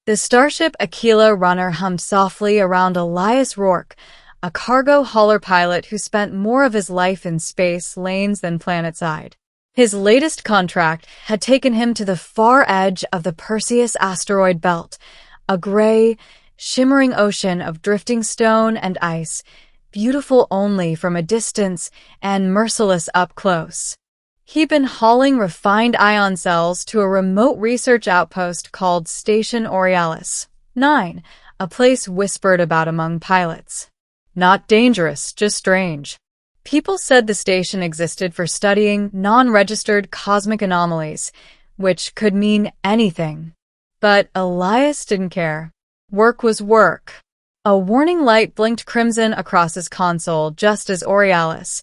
The starship Aquila runner hummed softly around Elias Rourke, a cargo hauler pilot who spent more of his life in space lanes than planetside. His latest contract had taken him to the far edge of the Perseus asteroid belt, a gray, shimmering ocean of drifting stone and ice, beautiful only from a distance and merciless up close. He'd been hauling refined ion cells to a remote research outpost called Station Aurealis 9, a place whispered about among pilots. Not dangerous, just strange. People said the station existed for studying non-registered cosmic anomalies, which could mean anything. But Elias didn't care. Work was work. A warning light blinked crimson across his console just as Aurealis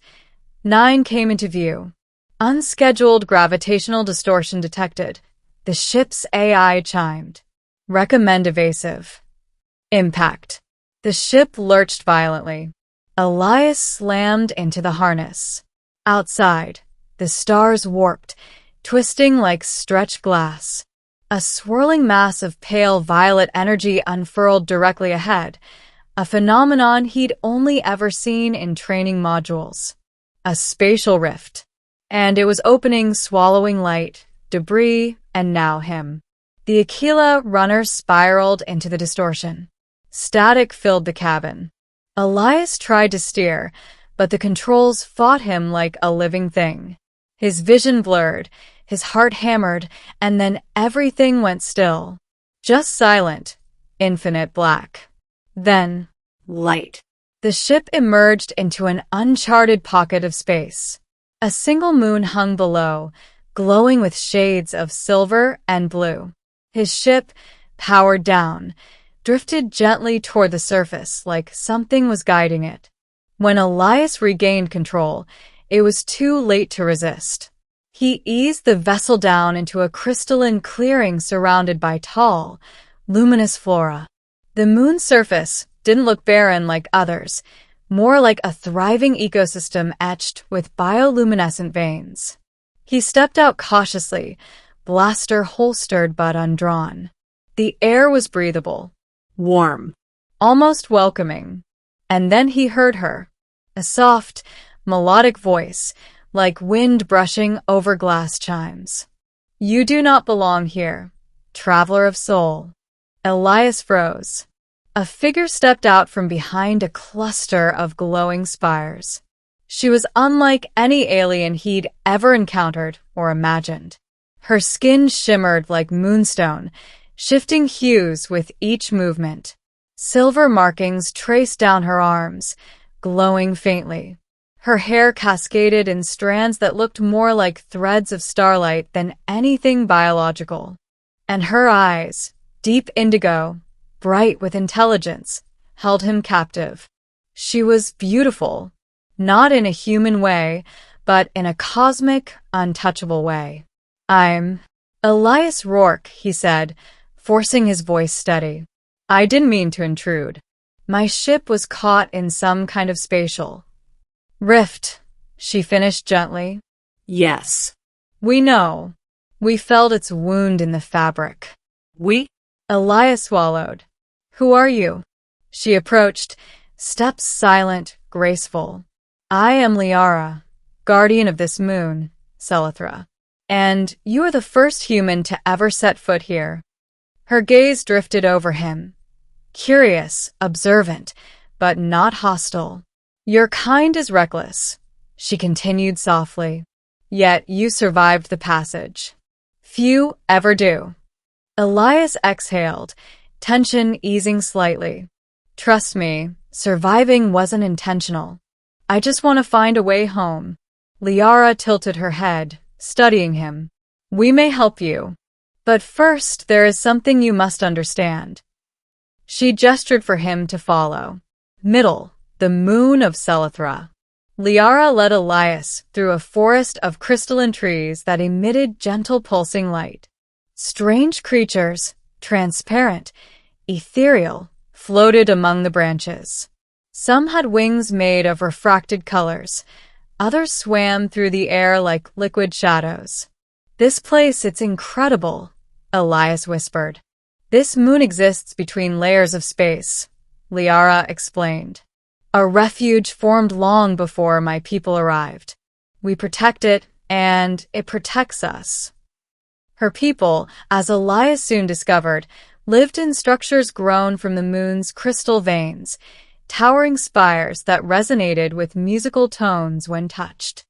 9 came into view. Unscheduled gravitational distortion detected. The ship's AI chimed. Recommend evasive. Impact. The ship lurched violently. Elias slammed into the harness. Outside, the stars warped, twisting like stretched glass. A swirling mass of pale violet energy unfurled directly ahead, a phenomenon he'd only ever seen in training modules. A spatial rift. And it was opening, swallowing light, debris, and now him. The Aquila runner spiraled into the distortion. Static filled the cabin. Elias tried to steer, but the controls fought him like a living thing. His vision blurred, his heart hammered, and then everything went still. Just silent, infinite black. Then, light. The ship emerged into an uncharted pocket of space. A single moon hung below, glowing with shades of silver and blue. His ship, powered down, drifted gently toward the surface like something was guiding it. When Elias regained control, it was too late to resist. He eased the vessel down into a crystalline clearing surrounded by tall, luminous flora. The moon's surface didn't look barren like others, more like a thriving ecosystem etched with bioluminescent veins. He stepped out cautiously, blaster holstered but undrawn. The air was breathable. Warm, almost welcoming. And then he heard her, a soft, melodic voice, like wind brushing over glass chimes. You do not belong here, traveler of soul. Elias froze. A figure stepped out from behind a cluster of glowing spires. She was unlike any alien he'd ever encountered or imagined. Her skin shimmered like moonstone, shifting hues with each movement. Silver markings traced down her arms, glowing faintly. Her hair cascaded in strands that looked more like threads of starlight than anything biological. And her eyes, deep indigo, bright with intelligence, held him captive. She was beautiful, not in a human way, but in a cosmic, untouchable way. I'm Elias Rourke, he said, forcing his voice steady. I didn't mean to intrude. My ship was caught in some kind of spatial rift, she finished gently. Yes. We know. We felt its wound in the fabric. We? Elias swallowed. Who are you? She approached, steps silent, graceful. I am Liara, guardian of this moon, Celithra. And you are the first human to ever set foot here. Her gaze drifted over him. Curious, observant, but not hostile. Your kind is reckless, she continued softly. Yet you survived the passage. Few ever do. Elias exhaled, tension easing slightly. Trust me, surviving wasn't intentional. I just want to find a way home. Liara tilted her head, studying him. We may help you. But first, there is something you must understand. She gestured for him to follow. Middle, the moon of Celithra. Liara led Elias through a forest of crystalline trees that emitted gentle pulsing light. Strange creatures, transparent, ethereal, floated among the branches. Some had wings made of refracted colors. Others swam through the air like liquid shadows. This place, it's incredible, Elias whispered. This moon exists between layers of space, Liara explained. A refuge formed long before my people arrived. We protect it, and it protects us. Her people, as Elias soon discovered, lived in structures grown from the moon's crystal veins, towering spires that resonated with musical tones when touched.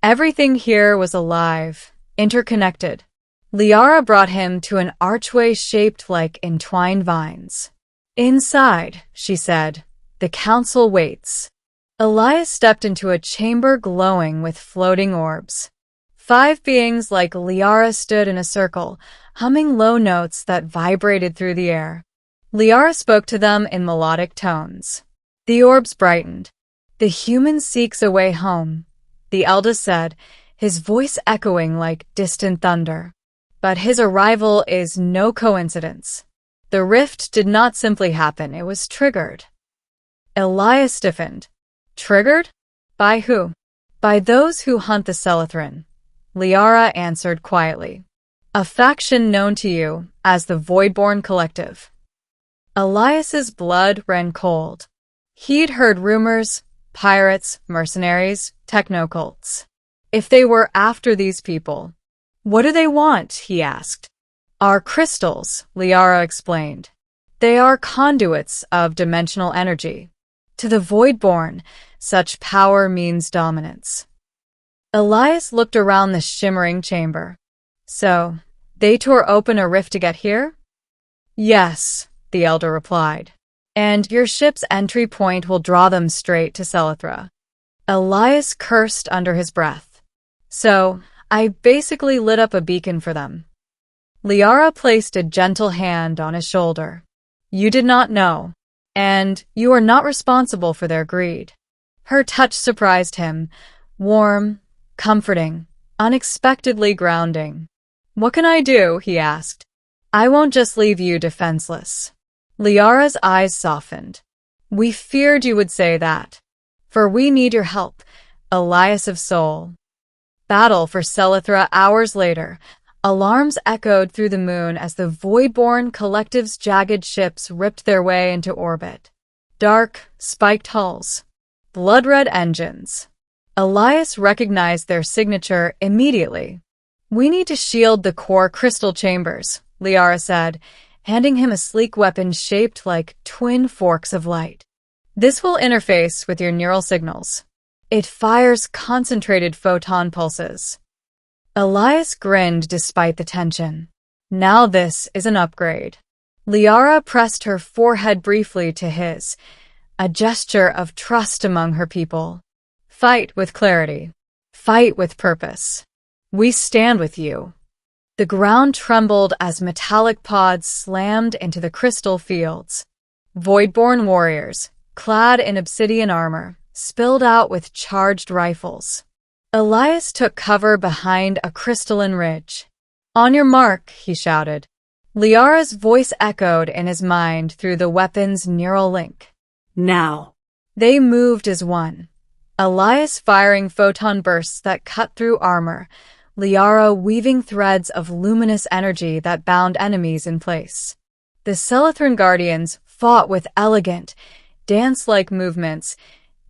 Everything here was alive, interconnected. Liara brought him to an archway shaped like entwined vines. Inside, she said, the council waits. Elias stepped into a chamber glowing with floating orbs. 5 beings like Liara stood in a circle, humming low notes that vibrated through the air. Liara spoke to them in melodic tones. The orbs brightened. The human seeks a way home, the eldest said, his voice echoing like distant thunder. But his arrival is no coincidence. The rift did not simply happen, it was triggered. Elias stiffened. Triggered? By who? By those who hunt the Celethrin, Liara answered quietly. A faction known to you as the Voidborn Collective. Elias's blood ran cold. He'd heard rumors, pirates, mercenaries, technocults. If they were after these people, what do they want? He asked. Our crystals, Liara explained. They are conduits of dimensional energy. To the Voidborn, such power means dominance. Elias looked around the shimmering chamber. So, they tore open a rift to get here? Yes, the elder replied. And your ship's entry point will draw them straight to Celethra. Elias cursed under his breath. So, I basically lit up a beacon for them. Liara placed a gentle hand on his shoulder. You did not know, and you are not responsible for their greed. Her touch surprised him, warm, comforting, unexpectedly grounding. What can I do? He asked. I won't just leave you defenseless. Liara's eyes softened. We feared you would say that. For we need your help, Elias of Soul. Battle for Celethra hours later. Alarms echoed through the moon as the Voidborn Collective's jagged ships ripped their way into orbit. Dark, spiked hulls. Blood-red engines. Elias recognized their signature immediately. We need to shield the core crystal chambers, Liara said, handing him a sleek weapon shaped like twin forks of light. This will interface with your neural signals. It fires concentrated photon pulses. Elias grinned despite the tension. Now this is an upgrade. Liara pressed her forehead briefly to his, a gesture of trust among her people. Fight with clarity. Fight with purpose. We stand with you. The ground trembled as metallic pods slammed into the crystal fields. Voidborn warriors, clad in obsidian armor, spilled out with charged rifles. Elias took cover behind a crystalline ridge. On your mark, he shouted. Liara's voice echoed in his mind through the weapon's neural link. Now. They moved as one. Elias firing photon bursts that cut through armor, Liara weaving threads of luminous energy that bound enemies in place. The Celethrin Guardians fought with elegant, dance-like movements,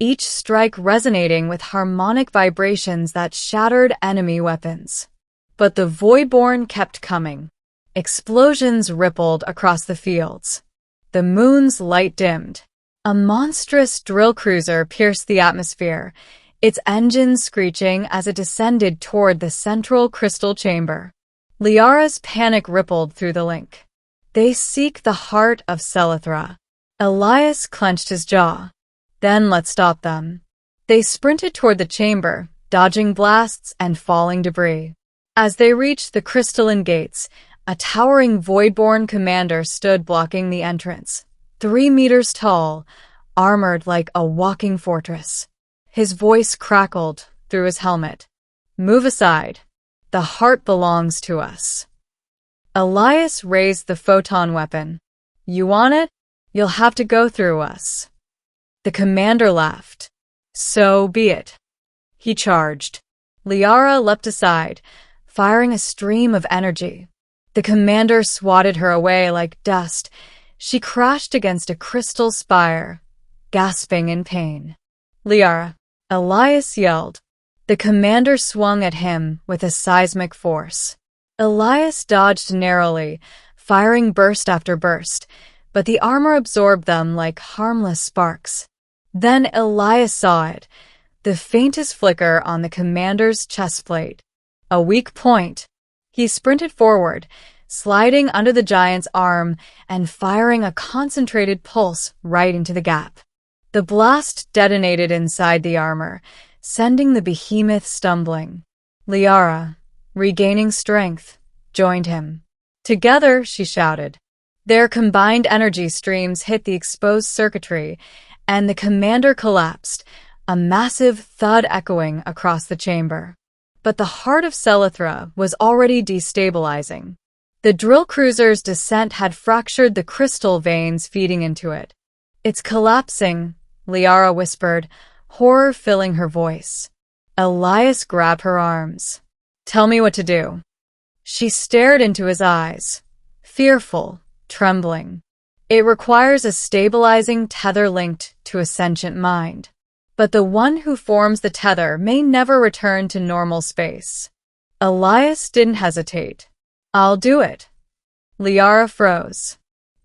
each strike resonating with harmonic vibrations that shattered enemy weapons. But the Voidborn kept coming. Explosions rippled across the fields. The moon's light dimmed. A monstrous drill cruiser pierced the atmosphere, its engines screeching as it descended toward the central crystal chamber. Liara's panic rippled through the link. They seek the heart of Celethra. Elias clenched his jaw. Then let's stop them. They sprinted toward the chamber, dodging blasts and falling debris. As they reached the crystalline gates, a towering Voidborn commander stood blocking the entrance, 3 meters tall, armored like a walking fortress. His voice crackled through his helmet. Move aside. The heart belongs to us. Elias raised the photon weapon. You want it? You'll have to go through us. The commander laughed. So be it. He charged. Liara leapt aside, firing a stream of energy. The commander swatted her away like dust. She crashed against a crystal spire, gasping in pain. Liara, Elias yelled. The commander swung at him with a seismic force. Elias dodged narrowly, firing burst after burst, but the armor absorbed them like harmless sparks. Then Elias saw it, the faintest flicker on the commander's chest plate. A weak point. He sprinted forward, sliding under the giant's arm and firing a concentrated pulse right into the gap. The blast detonated inside the armor, sending the behemoth stumbling. Liara, regaining strength, joined him. Together, she shouted. Their combined energy streams hit the exposed circuitry, and the commander collapsed, a massive thud echoing across the chamber. But the heart of Selithra was already destabilizing. The drill cruiser's descent had fractured the crystal veins feeding into it. It's collapsing, Liara whispered, horror filling her voice. Elias grabbed her arms. Tell me what to do. She stared into his eyes, fearful, trembling. It requires a stabilizing tether linked to a sentient mind. But the one who forms the tether may never return to normal space. Elias didn't hesitate. I'll do it. Liara froze.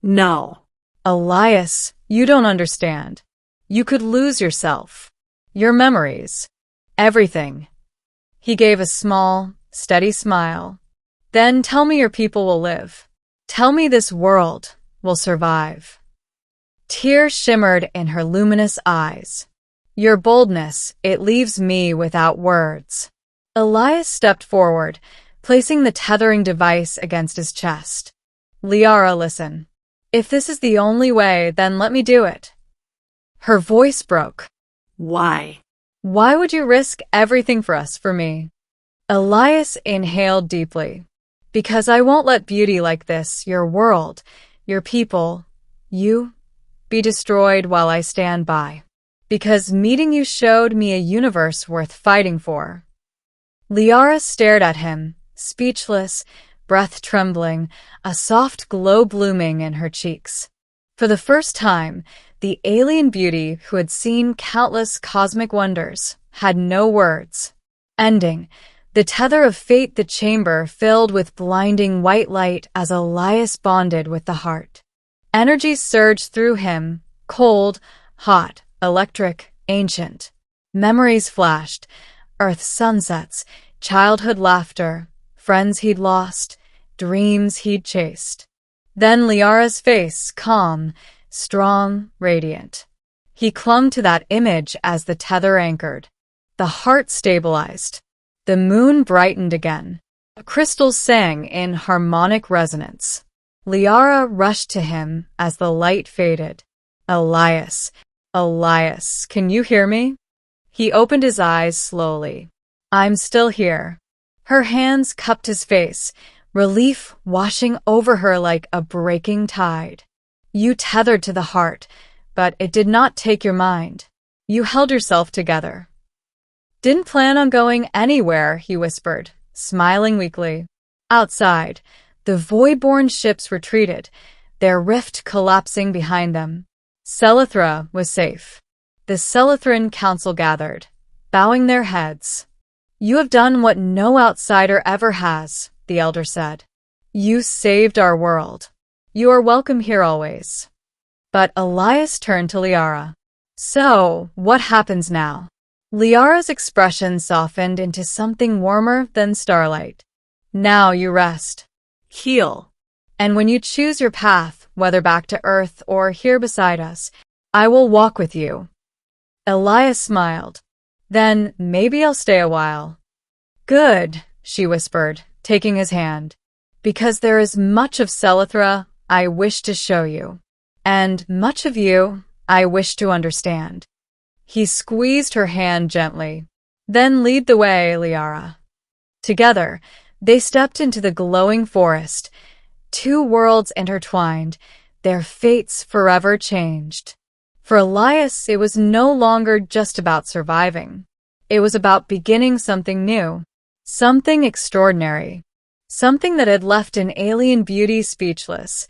No. Elias, you don't understand. You could lose yourself. Your memories. Everything. He gave a small, steady smile. Then tell me your people will live. Tell me this world will survive. Tears shimmered in her luminous eyes. Your boldness, it leaves me without words. Elias stepped forward, placing the tethering device against his chest. Liara, listen. If this is the only way, then let me do it. Her voice broke. Why? Why would you risk everything for us, for me? Elias inhaled deeply. Because I won't let beauty like this, your world, your people, you, be destroyed while I stand by. Because meeting you showed me a universe worth fighting for. Liara stared at him, speechless, breath trembling, a soft glow blooming in her cheeks. For the first time, the alien beauty who had seen countless cosmic wonders had no words. Ending, the tether of fate, the chamber filled with blinding white light as Elias bonded with the heart. Energy surged through him, cold, hot, electric, ancient. Memories flashed, Earth's sunsets, childhood laughter, friends he'd lost, dreams he'd chased. Then Liara's face, calm, strong, radiant. He clung to that image as the tether anchored. The heart stabilized. The moon brightened again. Crystals sang in harmonic resonance. Liara rushed to him as the light faded. Elias, Elias, can you hear me? He opened his eyes slowly. I'm still here. Her hands cupped his face, relief washing over her like a breaking tide. You tethered to the heart, but it did not take your mind. You held yourself together. Didn't plan on going anywhere, he whispered, smiling weakly. Outside, the void-born ships retreated, their rift collapsing behind them. Selithra was safe. The Selithran council gathered, bowing their heads. You have done what no outsider ever has, the elder said. You saved our world. You are welcome here always. But Elias turned to Liara. So, what happens now? Liara's expression softened into something warmer than starlight. Now you rest. Heal. And when you choose your path, whether back to Earth or here beside us, I will walk with you. Elias smiled. Then maybe I'll stay a while. Good, she whispered, taking his hand. Because there is much of Selithra I wish to show you. And much of you I wish to understand. He squeezed her hand gently. Then lead the way, Liara. Together, they stepped into the glowing forest, two worlds intertwined, their fates forever changed. For Elias, it was no longer just about surviving. It was about beginning something new, something extraordinary, something that had left an alien beauty speechless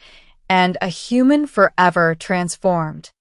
and a human forever transformed.